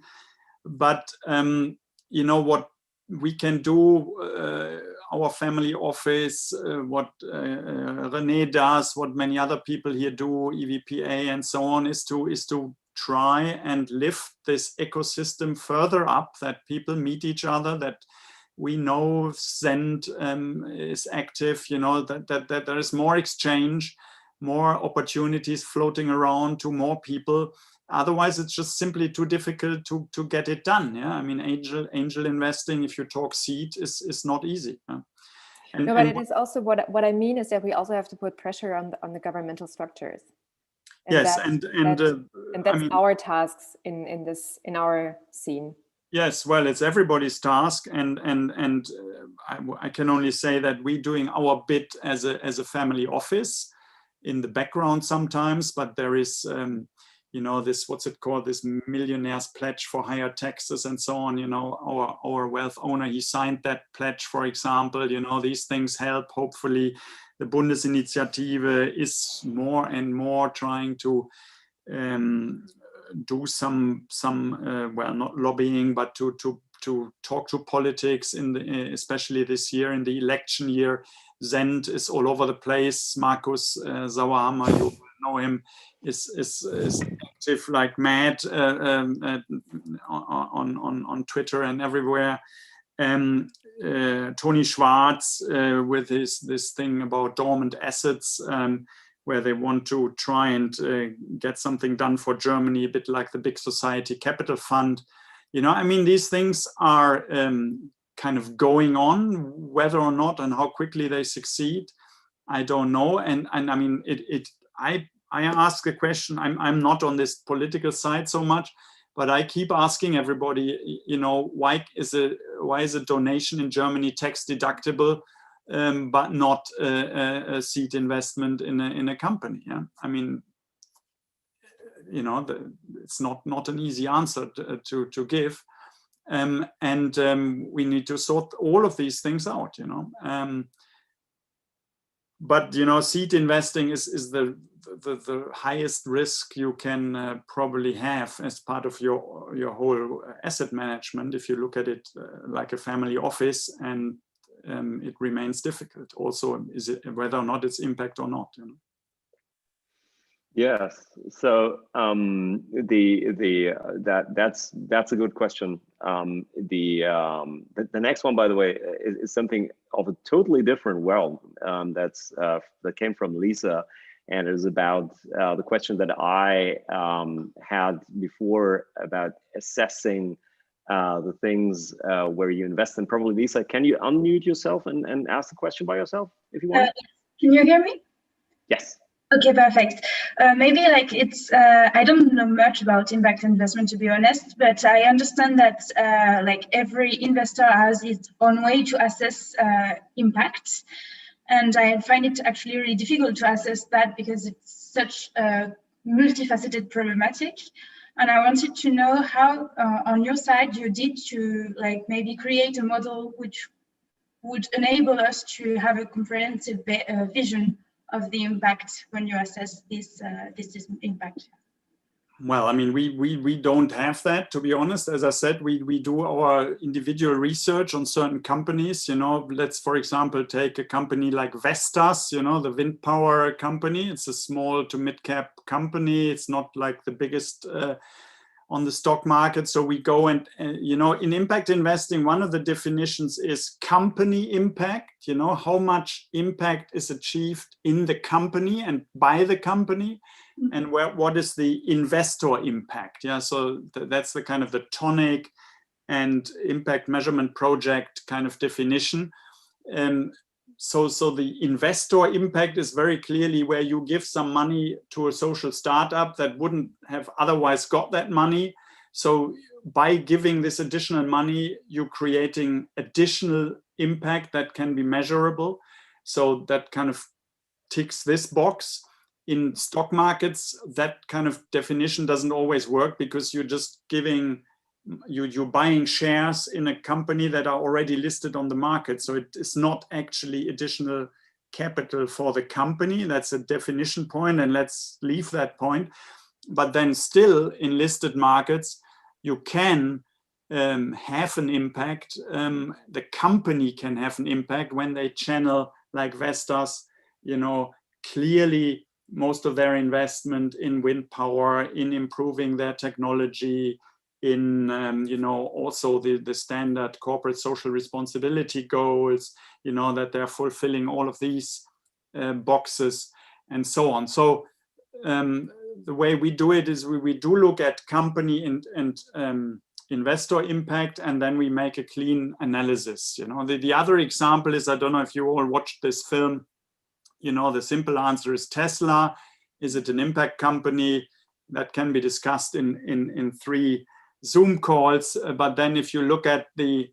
But you know what we can do, our family office, what René does, what many other people here do, EVPA and so on, is to try and lift this ecosystem further up, that people meet each other, that we know Send is active, you know, that there is more exchange, more opportunities floating around to more people. Otherwise, it's just simply too difficult to get it done. Yeah, I mean, angel investing, if you talk seed, is not easy. Yeah? No, but it is also what I mean is that we also have to put pressure on the governmental structures. And yes, that's I mean, our tasks in our scene. Yes, well, it's everybody's task, and I can only say that we're doing our bit as a family office in the background sometimes, but there is. You know, this, what's it called, this millionaires pledge for higher taxes and so on, you know, our wealth owner, he signed that pledge, for example. You know, these things help. Hopefully the Bundesinitiative is more and more trying to do some well, not lobbying, but to talk to politics especially this year, in the election year. Zend is all over the place. Markus Sauerhammer, you know him, is active like mad on Twitter and everywhere. Tony Schwarz with this thing about dormant assets, where they want to try and get something done for Germany, a bit like the Big Society Capital Fund. You know, I mean, these things are kind of going on. Whether or not and how quickly they succeed, I don't know. And I mean, I ask the question. I'm not on this political side so much, but I keep asking everybody, you know, why is a donation in Germany tax deductible, but not a seed investment in a company? Yeah, I mean, you know, it's not an easy answer to give, and we need to sort all of these things out, you know. But you know, seed investing is the highest risk you can probably have as part of your whole asset management, if you look at it like a family office, and it remains difficult. Also, is it whether or not it's impact or not, you know. Yes. So that's a good question. The next one, by the way, is something of a totally different realm. That came from Lisa, and it is about the question that I had before about assessing the things where you invest in. Probably, Lisa, can you unmute yourself and ask the question by yourself if you want? Can you hear me? Yes. Okay, perfect. Maybe like it's, I don't know much about impact investment, to be honest, but I understand that like every investor has its own way to assess impact. And I find it actually really difficult to assess that because it's such a multifaceted problematic. And I wanted to know how on your side you did to like maybe create a model which would enable us to have a comprehensive vision of the impact when you assess this impact. Well, I mean, we don't have that, to be honest. As I said, we do our individual research on certain companies. You know, let's, for example, take a company like Vestas, you know, the wind power company. It's a small to mid-cap company. It's not like the biggest on the stock market. So we go and, you know, in impact investing, one of the definitions is company impact, you know, how much impact is achieved in the company and by the company, and what is the investor impact. Yeah, so that's the kind of the tonic and impact measurement project kind of definition. So the investor impact is very clearly where you give some money to a social startup that wouldn't have otherwise got that money. So by giving this additional money, you're creating additional impact that can be measurable. So that kind of ticks this box. In stock markets, that kind of definition doesn't always work, because you're just giving, you're buying shares in a company that are already listed on the market. So it is not actually additional capital for the company. That's a definition point, and let's leave that point. But then still in listed markets, you can have an impact. The company can have an impact when they channel, like Vestas, you know, clearly most of their investment in wind power, in improving their technology, in you know, also the standard corporate social responsibility goals, you know, that they're fulfilling all of these boxes and so on. So the way we do it is we do look at company and investor impact, and then we make a clean analysis. You know, the other example is, I don't know if you all watched this film. You know, the simple answer is Tesla. Is it an impact company? That can be discussed in 3 Zoom calls. But then if you look at the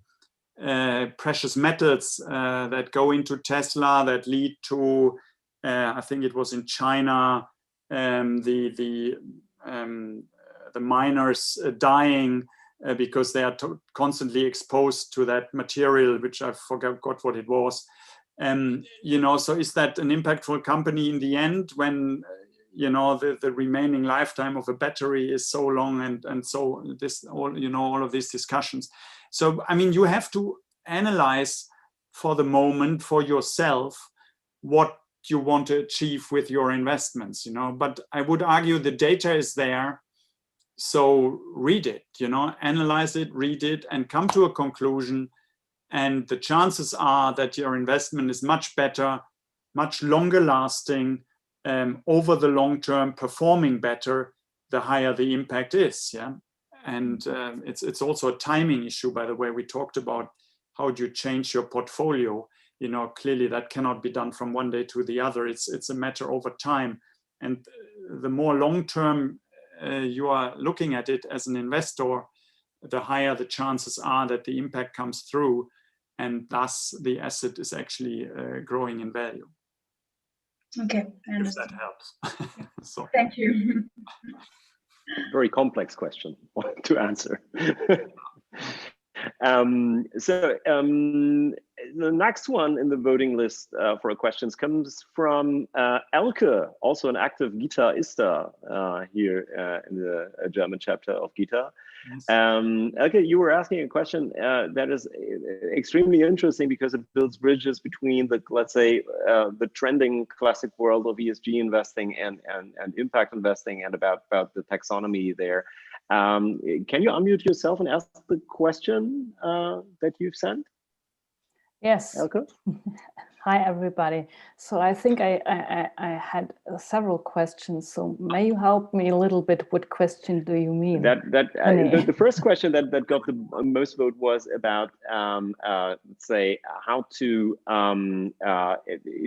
precious metals that go into Tesla that lead to, I think it was in China, the miners dying because they are constantly exposed to that material, which I forgot what it was. You know, so is that an impactful company in the end, when you know the remaining lifetime of a battery is so long, and so this all, you know, all of these discussions. So I mean, you have to analyze for the moment for yourself what you want to achieve with your investments, you know. But I would argue the data is there, so read it, you know, analyze it, read it, and come to a conclusion. And the chances are that your investment is much better, much longer lasting, over the long term, performing better, the higher the impact is. Yeah, and it's also a timing issue, by the way. We talked about how do you change your portfolio. You know, clearly that cannot be done from one day to the other. It's a matter over time, and the more long term you are looking at it as an investor, the higher the chances are that the impact comes through, and thus the asset is actually growing in value. Okay, I if understand. that helps. Sorry. Thank you. Very complex question to answer. The next one in the voting list for questions comes from Elke, also an active GITA-ista here in the German chapter of GITA. Yes. Elke, you were asking a question that is extremely interesting, because it builds bridges between the, let's say, the trending classic world of ESG investing and impact investing, and about the taxonomy there. Can you unmute yourself and ask the question that you've sent? Yes. Elke? Hi, everybody. So I think I had several questions. So may you help me a little bit? What question do you mean? The first question that got the most vote was about, let's say, how to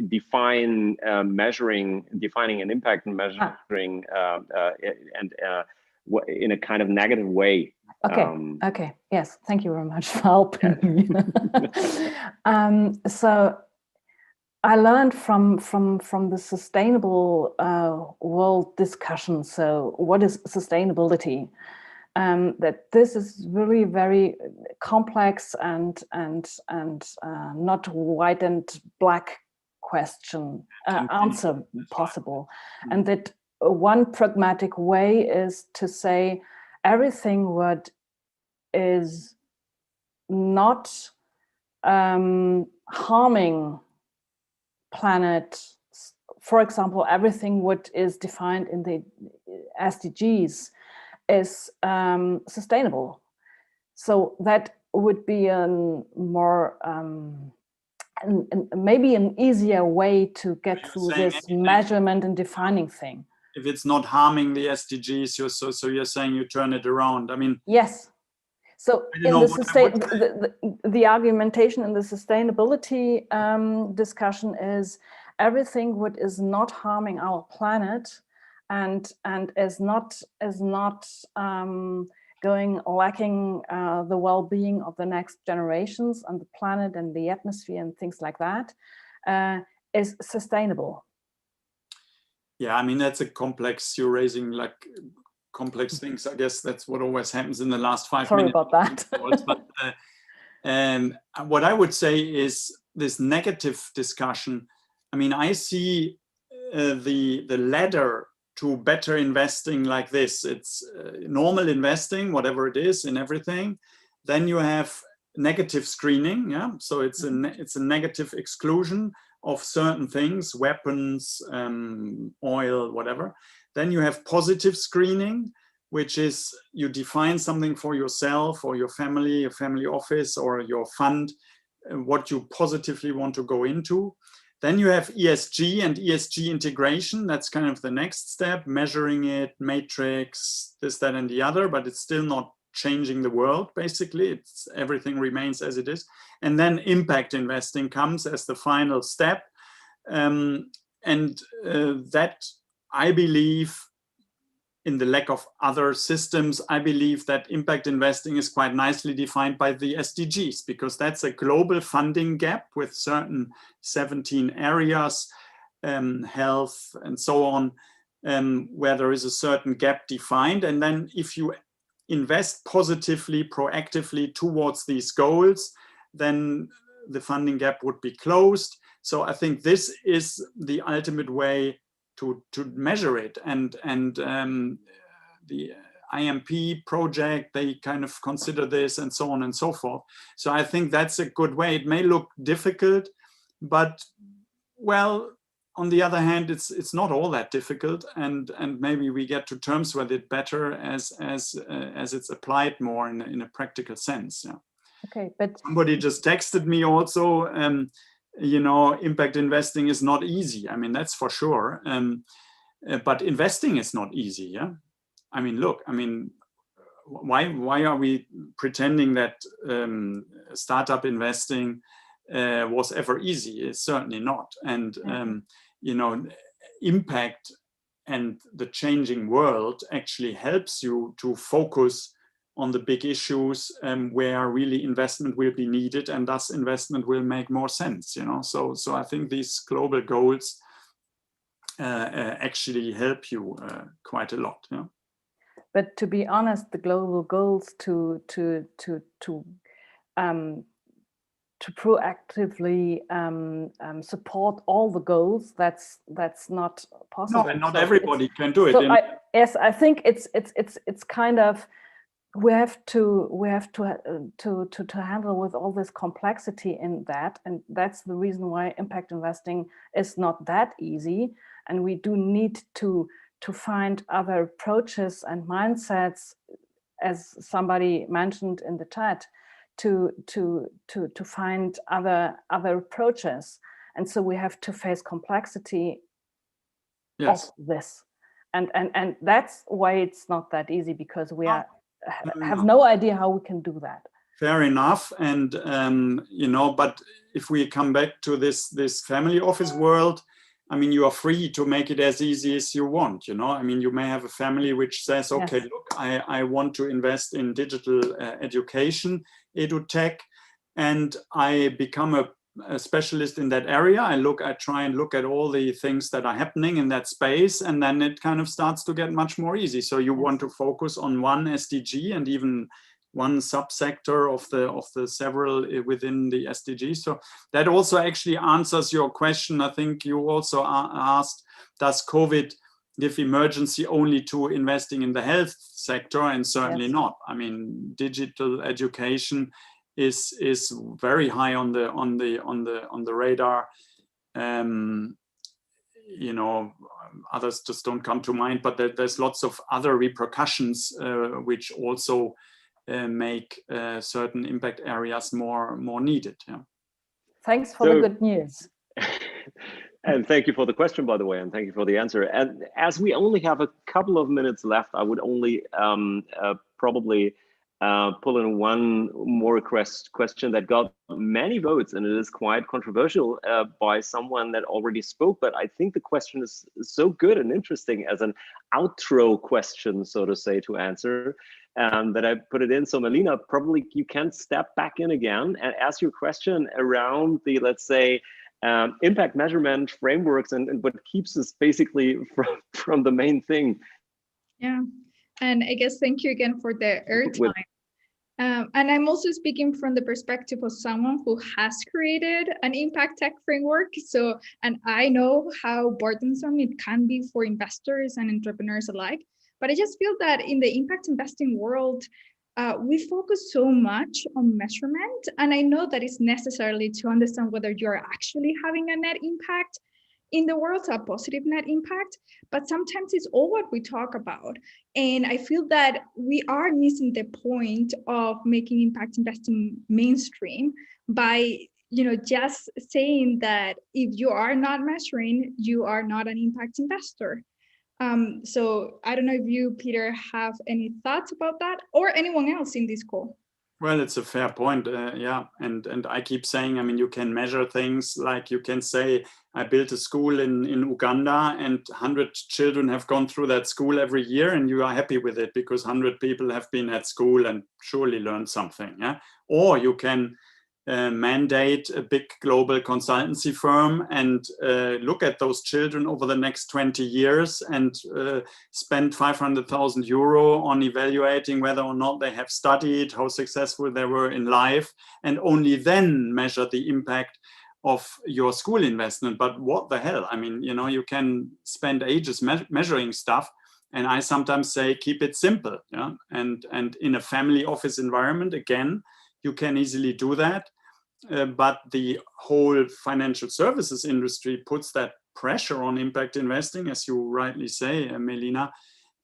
define defining an impact and measuring in a kind of negative way. Okay. Okay. Yes. Thank you very much for helping me. So I learned from the sustainable world discussion. So what is sustainability? That this is really very complex and not white and black question answer possible, and that one pragmatic way is to say everything what is not harming planet, for example, everything what is defined in the SDGs, is sustainable. So that would be a more maybe an easier way to get through this measurement and defining thing. If it's not harming the SDGs, so you're saying you turn it around. I mean, yes. So in the argumentation in the sustainability discussion is everything what is not harming our planet and is not going lacking the well-being of the next generations and the planet and the atmosphere and things like that is sustainable. Yeah, I mean, that's a complex, you're raising like complex things. I guess that's what always happens in the last 5 minutes. Sorry about that. But what I would say is this negative discussion. I mean, I see the ladder to better investing like this. It's normal investing, whatever it is, in everything. Then you have negative screening. Yeah, so it's a negative exclusion of certain things, weapons, oil, whatever. Then you have positive screening, which is you define something for yourself or your family office or your fund, what you positively want to go into. Then you have ESG and ESG integration. That's kind of the next step, measuring it, matrix, this, that, and the other, but it's still not changing the world, basically. Everything remains as it is. And then impact investing comes as the final step. That, I believe, in the lack of other systems, I believe that impact investing is quite nicely defined by the SDGs, because that's a global funding gap with certain 17 areas, health and so on, where there is a certain gap defined. And then if you invest positively, proactively towards these goals, then the funding gap would be closed. So I think this is the ultimate way to measure it. And the IMP project, they kind of consider this and so on and so forth. So I think that's a good way. It may look difficult, but well, on the other hand, it's not all that difficult, and maybe we get to terms with it better as it's applied more in a practical sense. Yeah. Okay, but somebody just texted me also. You know, impact investing is not easy. I mean, that's for sure. But investing is not easy. Yeah. I mean, look. I mean, why are we pretending that startup investing was ever easy? It's certainly not. And you know, impact and the changing world actually helps you to focus on the big issues where really investment will be needed, and thus investment will make more sense. You know, so I think these global goals actually help you quite a lot. Yeah. But to be honest, the global goals to proactively support all the goals, that's not possible. No, and not so everybody can do it. So yes, I think it's kind of, we have to handle with all this complexity in that, and that's the reason why impact investing is not that easy, and we do need to find other approaches and mindsets, as somebody mentioned in the chat, to find other approaches. And so we have to face complexity of this, and that's why it's not that easy, because we have no idea how we can do that. Fair enough. And you know, but if we come back to this family office world, I mean, you are free to make it as easy as you want. You know, I mean, you may have a family which says, okay, yes, look, I want to invest in digital education, edutech, and I become a specialist in that area. I try and look at all the things that are happening in that space, and then it kind of starts to get much more easy. So you want to focus on one SDG and even one subsector of the several within the SDGs. So that also actually answers your question. I think you also asked, does COVID give emergency only to investing in the health sector? And certainly not. I mean, digital education is very high on the radar. you know, others just don't come to mind, but there's lots of other repercussions which also make certain impact areas more needed. Yeah. Thanks for the good news. And thank you for the question, by the way, and thank you for the answer. And as we only have a couple of minutes left, I would only probably pull in one more question that got many votes, and it is quite controversial by someone that already spoke, but I think the question is so good and interesting as an outro question, so to say, to answer, that I put it in. So Melina, probably you can step back in again and ask your question around the, let's say, impact measurement frameworks and what keeps us basically from the main thing. Yeah, and I guess thank you again for the airtime. And I'm also speaking from the perspective of someone who has created an impact tech framework. So, and I know how burdensome it can be for investors and entrepreneurs alike. But I just feel that in the impact investing world, we focus so much on measurement. And I know that it's necessarily to understand whether you're actually having a net impact in the world, a positive net impact, but sometimes it's all what we talk about. And I feel that we are missing the point of making impact investing mainstream by, you know, just saying that if you are not measuring, you are not an impact investor. So I don't know if you, Peter, have any thoughts about that, or anyone else in this call. Well, it's a fair point, yeah. And I keep saying, I mean, you can measure things like you can say, I built a school in Uganda and 100 children have gone through that school every year, and you are happy with it because 100 people have been at school and surely learned something, yeah? Or you can mandate a big global consultancy firm and look at those children over the next 20 years and spend 500,000 euro on evaluating whether or not they have studied, how successful they were in life, and only then measure the impact of your school investment. But what the hell? I mean, you know, you can spend ages measuring stuff. And I sometimes say, keep it simple. Yeah? And in a family office environment, again, you can easily do that. But the whole financial services industry puts that pressure on impact investing, as you rightly say, Melina,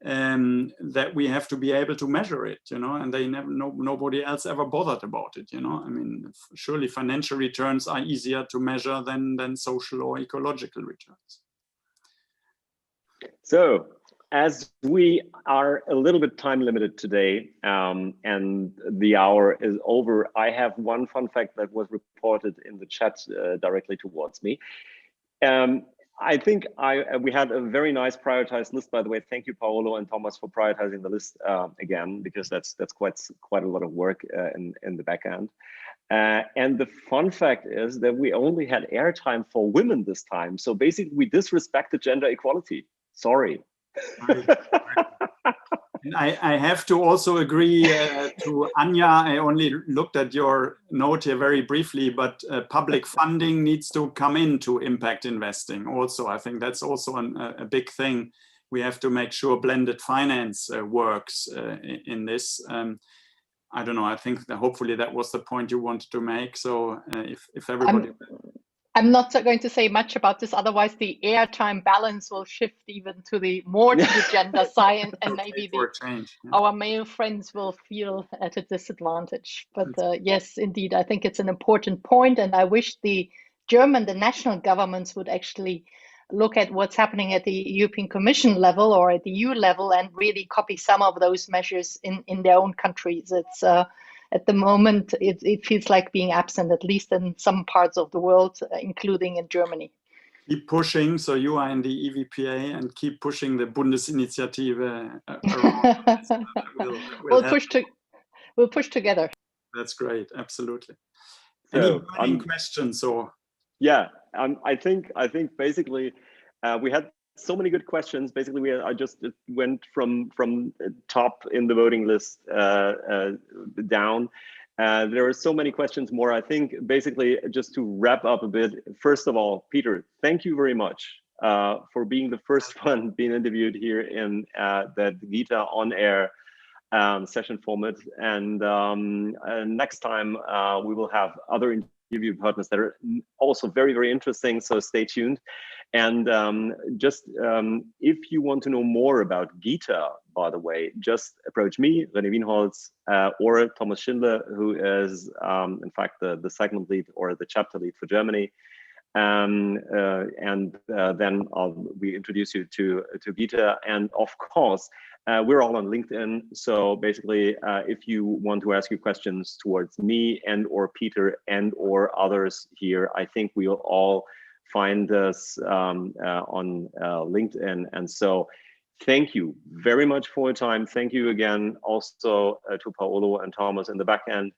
that we have to be able to measure it, you know, and nobody else ever bothered about it, you know. I mean, surely financial returns are easier to measure than social or ecological returns. So, as we are a little bit time limited today and the hour is over, I have one fun fact that was reported in the chat directly towards me. I think we had a very nice prioritized list, by the way. Thank you, Paolo and Thomas, for prioritizing the list again, because that's quite a lot of work in the back end. And the fun fact is that we only had airtime for women this time. So basically, we disrespected gender equality. Sorry. I have to also agree to Anja. I only looked at your note here very briefly, but public funding needs to come into impact investing also. I think that's also a big thing. We have to make sure blended finance works in this. I don't know, I think that hopefully that was the point you wanted to make. So if everybody... I'm not going to say much about this, otherwise the airtime balance will shift even to the gender side, and maybe our male friends will feel at a disadvantage. But yes, indeed, I think it's an important point, and I wish the national governments would actually look at what's happening at the European Commission level or at the EU level and really copy some of those measures in their own countries. It's at the moment, it feels like being absent, at least in some parts of the world, including in Germany. Keep pushing. So you are in the EVPA and keep pushing the Bundesinitiative around. We'll push together. That's great. Absolutely. So, any questions? Or yeah, I think basically we had so many good questions. Basically, I just went from top in the voting list down. There are so many questions more. I think basically just to wrap up a bit, first of all, Peter, thank you very much for being the first one being interviewed here in the GITA OnAir session format. And next time we will have other interview partners that are also very, very interesting. So stay tuned. And if you want to know more about GITA, by the way, just approach me, René Wienholz, or Thomas Schindler, who is, in fact, the segment lead or the chapter lead for Germany. Then we introduce you to GITA. And of course, we're all on LinkedIn. So basically, if you want to ask your questions towards me and or Peter and or others here, I think we'll all find us on LinkedIn. And so thank you very much for your time. Thank you again also to Paolo and Thomas in the back end.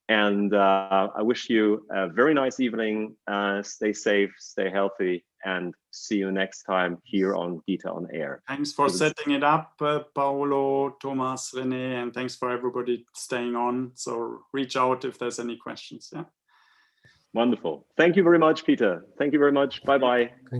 And I wish you a very nice evening. Stay safe, stay healthy, and see you next time here on GITA on Air. Thanks for setting it up, Paolo, Thomas, René, and thanks for everybody staying on. So reach out if there's any questions. Yeah. Wonderful. Thank you very much, Peter. Thank you very much. Bye-bye.